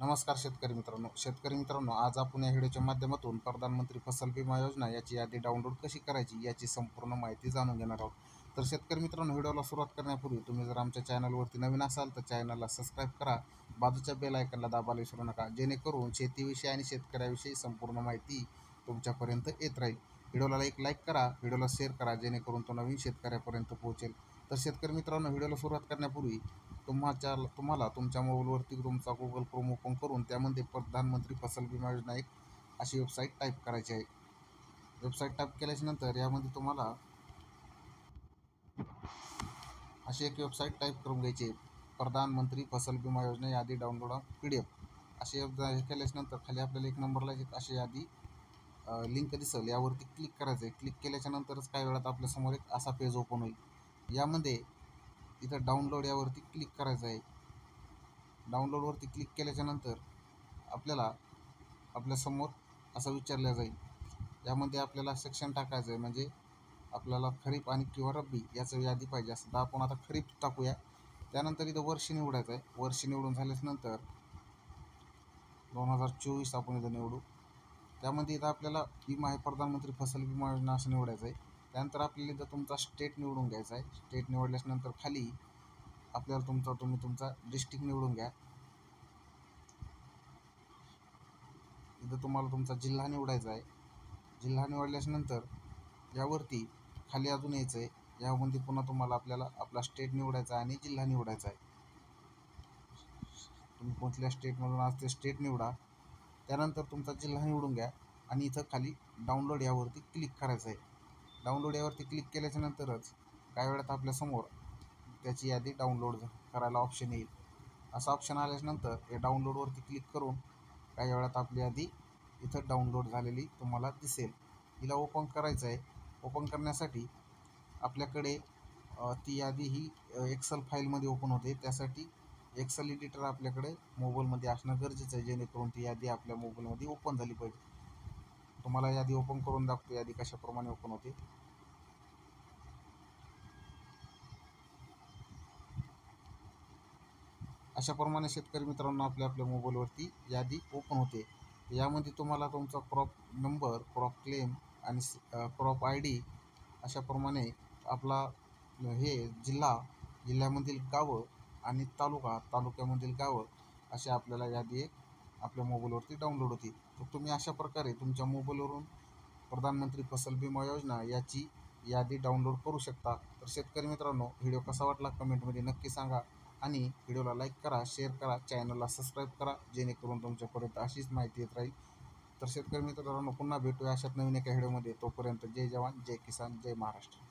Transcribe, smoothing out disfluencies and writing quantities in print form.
नमस्कार शेतकरी मित्रांनो, आज आपण या व्हिडिओच्या माध्यमातून प्रधानमंत्री फसल विमा योजना याची यादी डाउनलोड कशी करायची याची संपूर्ण माहिती जाणून घेणार आहोत। तर शेतकरी मित्रांनो, व्हिडिओला सुरुवात करण्यापूर्वी तुम्ही जर आमच्या चॅनलवरती नवीन असाल तर चॅनलला सबस्क्राईब करा, बाजूच्या बेल आयकॉनला दाबायला विसरू नका, जेणेकरून शेतीविषयी आणि शेतकऱ्याविषयी संपूर्ण माहिती तुमच्यापर्यंत येत राहील। व्हिडिओला एक लाईक करा, व्हिडिओला शेअर करा, जेणेकरून तो नवीन शेतकऱ्यापर्यंत पोहोचेल। तर शेतकरी मित्रांनो, व्हिडिओला सुरुवात करण्यापूर्वी तुम्हाला तुमच्या मोबाईलवरती तुमचा गुगल क्रोम ओपन करून त्यामध्ये प्रधानमंत्री फसल विमा योजना एक अशी वेबसाईट टाईप करायची आहे। वेबसाईट टाईप केल्याच्यानंतर यामध्ये तुम्हाला अशी एक वेबसाईट टाईप करून घ्यायची आहे, प्रधानमंत्री फसल विमा योजना यादी डाउनलोड PDF अशी केल्याच्यानंतर खाली आपल्याला एक नंबरला अशी यादी लिंक दिसेल, यावरती क्लिक करायचं आहे। क्लिक केल्याच्यानंतरच काही वेळात आपल्यासमोर एक असा पेज ओपन होईल। यामध्ये इथं डाउनलोड यावरती क्लिक करायचं आहे। डाउनलोडवरती क्लिक केल्याच्यानंतर आपल्याला आपल्यासमोर असं विचारलं जाईल, यामध्ये आपल्याला सेक्शन टाकायचं आहे, म्हणजे आपल्याला खरीप आणि किंवा रब्बी याचं यादी पाहिजे असं तर आपण आता खरीप टाकूया। त्यानंतर इथं वर्ष निवडायचं आहे। वर्ष निवडून झाल्यानंतर 2024 आपण इथं निवडू। त्यामध्ये इथं आपल्याला विमा आहे प्रधानमंत्री फसल विमा योजना असं निवडायचं आहे। त्यानंतर आपल्याला इथं तुमचा स्टेट निवडून घ्यायचा आहे। स्टेट निवडल्यानंतर खाली आपल्याला तुम्ही तुमचा डिस्ट्रिक्ट निवडून घ्या। इथं तुम्हाला तुमचा जिल्हा निवडायचा आहे। जिल्हा निवडल्यानंतर यावरती खाली अजून यायचं आहे। यामध्ये पुन्हा तुम्हाला आपल्याला आपला स्टेट निवडायचा आहे आणि जिल्हा निवडायचा आहे। तुम्ही कोणत्या स्टेटमधून आज ते स्टेट निवडा। त्यानंतर तुमचा जिल्हा निवडून घ्या आणि इथं खाली डाउनलोड यावरती क्लिक करायचं आहे। डाउनलोड यावरती क्लिक केल्याच्यानंतरच काही वेळात आपल्यासमोर त्याची यादी डाउनलोड करायला ऑप्शन येईल। असा ऑप्शन आल्यानंतर हे डाउनलोडवरती क्लिक करून काही वेळात आपली यादी इथं डाउनलोड झालेली तुम्हाला दिसेल। हिला ओपन करायचं आहे। ओपन करण्यासाठी आपल्याकडे ती यादी ही एक्सेल फाईलमध्ये ओपन होते। त्यासाठी एक्सेल एडिटर आपल्याकडे मोबाईलमध्ये असणं गरजेचं आहे, जेणेकरून ती यादी आपल्या मोबाईलमध्ये ओपन झाली पाहिजे। तुम्हाला यादी ओपन करून दाखवतो, यादी कशाप्रमाणे ओपन होते। अशाप्रमाणे शेतकरी मित्रांनो आपल्या मोबाईलवरती यादी ओपन होते। यामध्ये तुम्हाला तुमचा क्रॉप नंबर, क्रॉप क्लेम आणि क्रॉप ID अशाप्रमाणे आपला हे जिल्ह्यामधील गावं आणि तालुक्यामधील गावं अशी आपल्याला यादी एक आपल्या मोबाईलवरती डाउनलोड होती। तर तुम्ही अशा प्रकारे तुमच्या मोबाईलवरून प्रधानमंत्री फसल विमा योजना याची यादी डाउनलोड करू शकता। तर शेतकरी मित्रांनो, व्हिडिओ कसा वाटला कमेंटमध्ये नक्की सांगा आणि व्हिडिओला लाईक करा, शेअर करा, चॅनलला सबस्क्राईब करा, जेणेकरून तुमच्यापर्यंत अशीच माहिती येत राहील। तर शेतकरी मित्रांनो, पुन्हा भेटूया अशाच नवीन एका व्हिडिओमध्ये। तोपर्यंत जय जवान, जय किसान, जय महाराष्ट्र।